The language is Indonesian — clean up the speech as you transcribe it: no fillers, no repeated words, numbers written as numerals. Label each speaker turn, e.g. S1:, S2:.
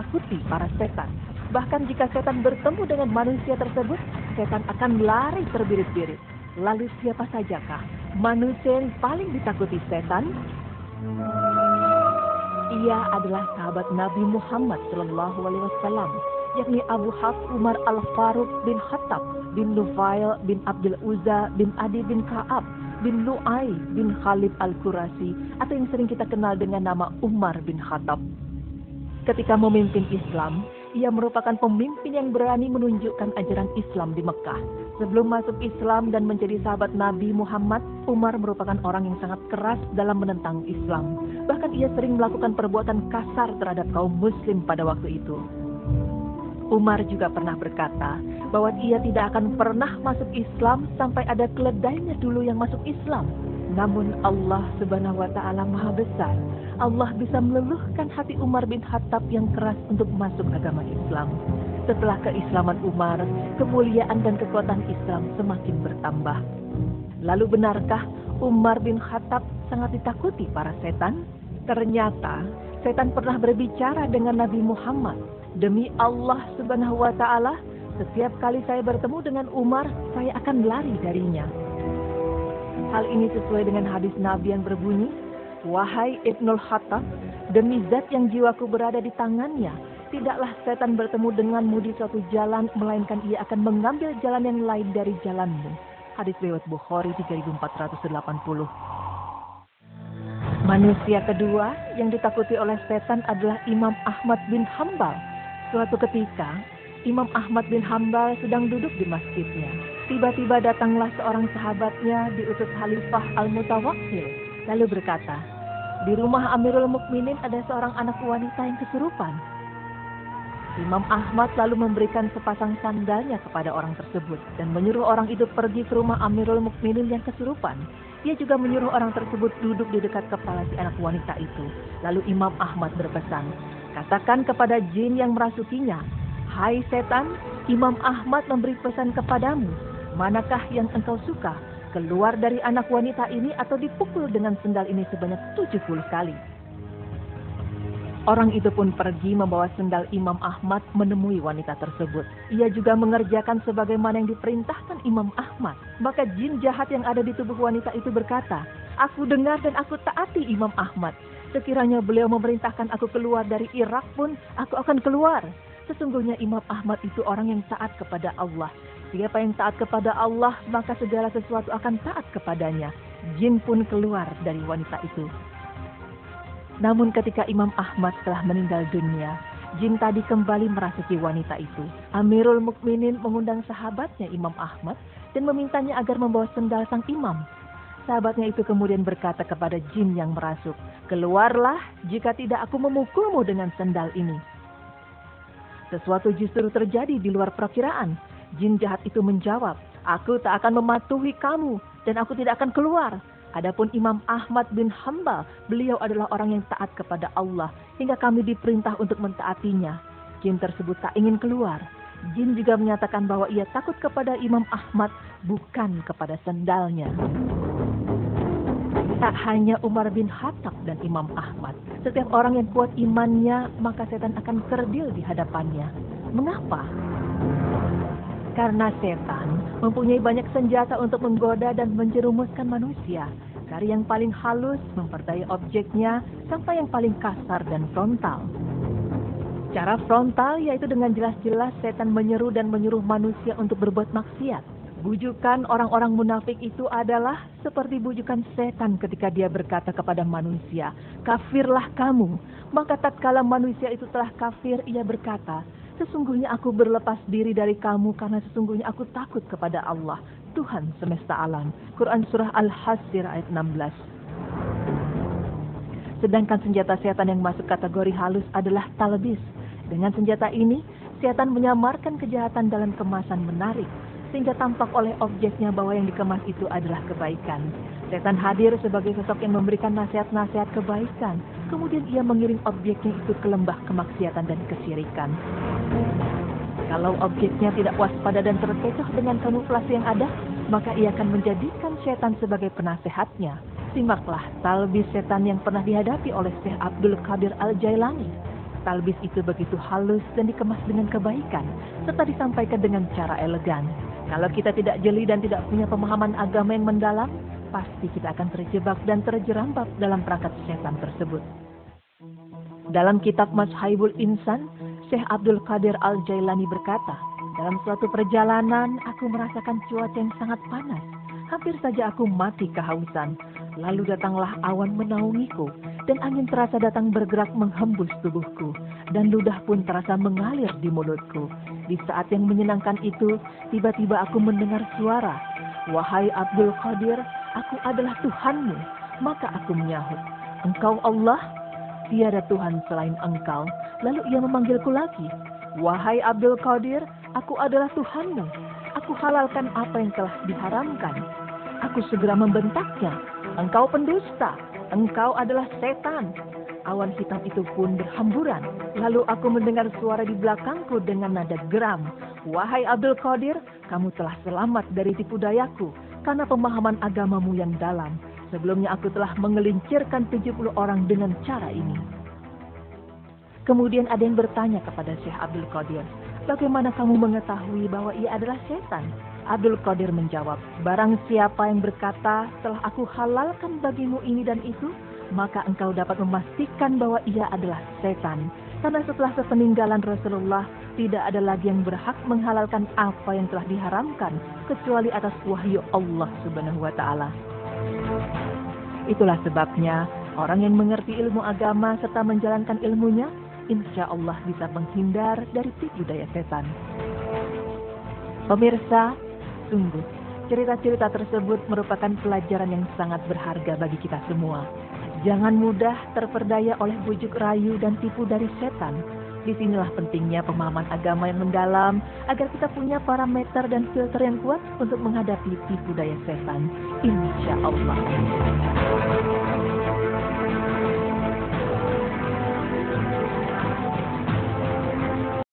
S1: ditakuti para setan. Bahkan jika setan bertemu dengan manusia tersebut, setan akan lari terbirit-birit. Lalu siapa sajakah manusia yang paling ditakuti setan? Ia adalah sahabat Nabi Muhammad SAW, yakni Abu Hafs Umar Al-Faruq bin Khattab bin Nufail bin Abdul Uzza bin Adi bin Ka'ab bin Lu'ay bin Khalid Al-Qurasi, atau yang sering kita kenal dengan nama Umar bin Khattab. Ketika memimpin Islam, ia merupakan pemimpin yang berani menunjukkan ajaran Islam di Mekah. Sebelum masuk Islam dan menjadi sahabat Nabi Muhammad, Umar merupakan orang yang sangat keras dalam menentang Islam. Bahkan ia sering melakukan perbuatan kasar terhadap kaum muslim pada waktu itu. Umar juga pernah berkata bahwa ia tidak akan pernah masuk Islam sampai ada keledainya dulu yang masuk Islam. Namun Allah Subhanahu wa Ta'ala Maha Besar. Allah bisa meluluhkan hati Umar bin Khattab yang keras untuk masuk agama Islam. Setelah keislaman Umar, kemuliaan dan kekuatan Islam semakin bertambah. Lalu benarkah Umar bin Khattab sangat ditakuti para setan? Ternyata setan pernah berbicara dengan Nabi Muhammad. Demi Allah Subhanahu wa Ta'ala, setiap kali saya bertemu dengan Umar, saya akan lari darinya. Hal ini sesuai dengan hadis Nabi yang berbunyi, "Wahai Ibnul Khattab, demi zat yang jiwaku berada di tangannya, tidaklah setan bertemu denganmu di suatu jalan, melainkan ia akan mengambil jalan yang lain dari jalanmu." Hadis riwayat Bukhari 3480. Manusia kedua yang ditakuti oleh setan adalah Imam Ahmad bin Hambal. Suatu ketika, Imam Ahmad bin Hambal sedang duduk di masjidnya. Tiba-tiba datanglah seorang sahabatnya diutus Khalifah Al-Mutawakkil, lalu berkata, "Di rumah Amirul Mukminin ada seorang anak wanita yang kesurupan." Imam Ahmad lalu memberikan sepasang sandalnya kepada orang tersebut dan menyuruh orang itu pergi ke rumah Amirul Mukminin yang kesurupan. Ia juga menyuruh orang tersebut duduk di dekat kepala si anak wanita itu. Lalu Imam Ahmad berpesan, "Katakan kepada jin yang merasukinya, 'Hai setan, Imam Ahmad memberi pesan kepadamu. Manakah yang engkau suka? Keluar dari anak wanita ini atau dipukul dengan sendal ini sebanyak 70 kali?' Orang itu pun pergi membawa sendal Imam Ahmad menemui wanita tersebut. Ia juga mengerjakan sebagaimana yang diperintahkan Imam Ahmad. Maka jin jahat yang ada di tubuh wanita itu berkata, 'Aku dengar dan aku taati Imam Ahmad. Sekiranya beliau memerintahkan aku keluar dari Irak pun, aku akan keluar.' Sesungguhnya Imam Ahmad itu orang yang taat kepada Allah. Siapa yang taat kepada Allah, maka segala sesuatu akan taat kepadanya." Jin pun keluar dari wanita itu. Namun ketika Imam Ahmad telah meninggal dunia, jin tadi kembali merasuki wanita itu. Amirul Mukminin mengundang sahabatnya Imam Ahmad dan memintanya agar membawa sendal sang imam. Sahabatnya itu kemudian berkata kepada jin yang merasuk, "Keluarlah, jika tidak aku memukulmu dengan sendal ini." Sesuatu justru terjadi di luar perkiraan. Jin jahat itu menjawab, "Aku tak akan mematuhi kamu dan aku tidak akan keluar." Adapun Imam Ahmad bin Hambal, beliau adalah orang yang taat kepada Allah hingga kami diperintah untuk mentaatinya. Jin tersebut tak ingin keluar. Jin juga menyatakan bahwa ia takut kepada Imam Ahmad, bukan kepada sendalnya. Tak hanya Umar bin Khattab dan Imam Ahmad, setiap orang yang kuat imannya, maka setan akan kerdil di hadapannya. Mengapa? Karena setan mempunyai banyak senjata untuk menggoda dan menjerumuskan manusia. Dari yang paling halus memperdaya objeknya sampai yang paling kasar dan frontal. Cara frontal yaitu dengan jelas-jelas setan menyeru dan menyuruh manusia untuk berbuat maksiat. Bujukan orang-orang munafik itu adalah seperti bujukan setan ketika dia berkata kepada manusia, "Kafirlah kamu." Maka tatkala manusia itu telah kafir, ia berkata, "Sesungguhnya aku berlepas diri dari kamu karena sesungguhnya aku takut kepada Allah, Tuhan semesta alam." Quran Surah Al-Hasr ayat 16. Sedangkan senjata setan yang masuk kategori halus adalah talbis. Dengan senjata ini, setan menyamarkan kejahatan dalam kemasan menarik, sehingga tampak oleh objeknya bahwa yang dikemas itu adalah kebaikan. Setan hadir sebagai sosok yang memberikan nasihat-nasihat kebaikan. Kemudian ia mengiring objeknya itu ke lembah kemaksiatan dan kesyirikan. Kalau objeknya tidak waspada dan terkecoh dengan kamuflase yang ada, maka ia akan menjadikan setan sebagai penasehatnya. Simaklah talbis setan yang pernah dihadapi oleh Syekh Abdul Qadir Al-Jailani. Talbis itu begitu halus dan dikemas dengan kebaikan, serta disampaikan dengan cara elegan. Kalau kita tidak jeli dan tidak punya pemahaman agama yang mendalam, pasti kita akan terjebak dan terjerambab dalam perangkat setan tersebut. Dalam kitab Mazhabul Insan, Syekh Abdul Qadir Al-Jailani berkata, dalam suatu perjalanan aku merasakan cuaca yang sangat panas. Hampir saja aku mati kehausan. Lalu datanglah awan menaungiku, dan angin terasa datang bergerak menghembus tubuhku, dan ludah pun terasa mengalir di mulutku. Di saat yang menyenangkan itu, tiba-tiba aku mendengar suara, "Wahai Abdul Qadir, aku adalah Tuhanmu." Maka aku menyahut, "Engkau Allah? Tiada Tuhan selain Engkau." Lalu ia memanggilku lagi, "Wahai Abdul Qadir, aku adalah Tuhanmu. Aku halalkan apa yang telah diharamkan." Aku segera membentaknya, "Engkau pendusta, engkau adalah setan." Awan hitam itu pun berhamburan. Lalu aku mendengar suara di belakangku dengan nada geram, "Wahai Abdul Qadir, kamu telah selamat dari tipu dayaku karena pemahaman agamamu yang dalam. Sebelumnya aku telah mengelincirkan 70 orang dengan cara ini." Kemudian ada yang bertanya kepada Syekh Abdul Qadir, "Bagaimana kamu mengetahui bahwa ia adalah setan?" Abdul Qadir menjawab, "Barang siapa yang berkata, telah aku halalkan bagimu ini dan itu, maka engkau dapat memastikan bahwa ia adalah setan. Karena setelah sepeninggalan Rasulullah, tidak ada lagi yang berhak menghalalkan apa yang telah diharamkan, kecuali atas wahyu Allah Subhanahu wa Ta'ala." Itulah sebabnya, orang yang mengerti ilmu agama serta menjalankan ilmunya, insya Allah bisa menghindar dari tipu daya setan. Pemirsa, sungguh, cerita-cerita tersebut merupakan pelajaran yang sangat berharga bagi kita semua. Jangan mudah terperdaya oleh bujuk rayu dan tipu dari setan. Disinilah pentingnya pemahaman agama yang mendalam, agar kita punya parameter dan filter yang kuat untuk menghadapi tipu daya setan. Insya Allah.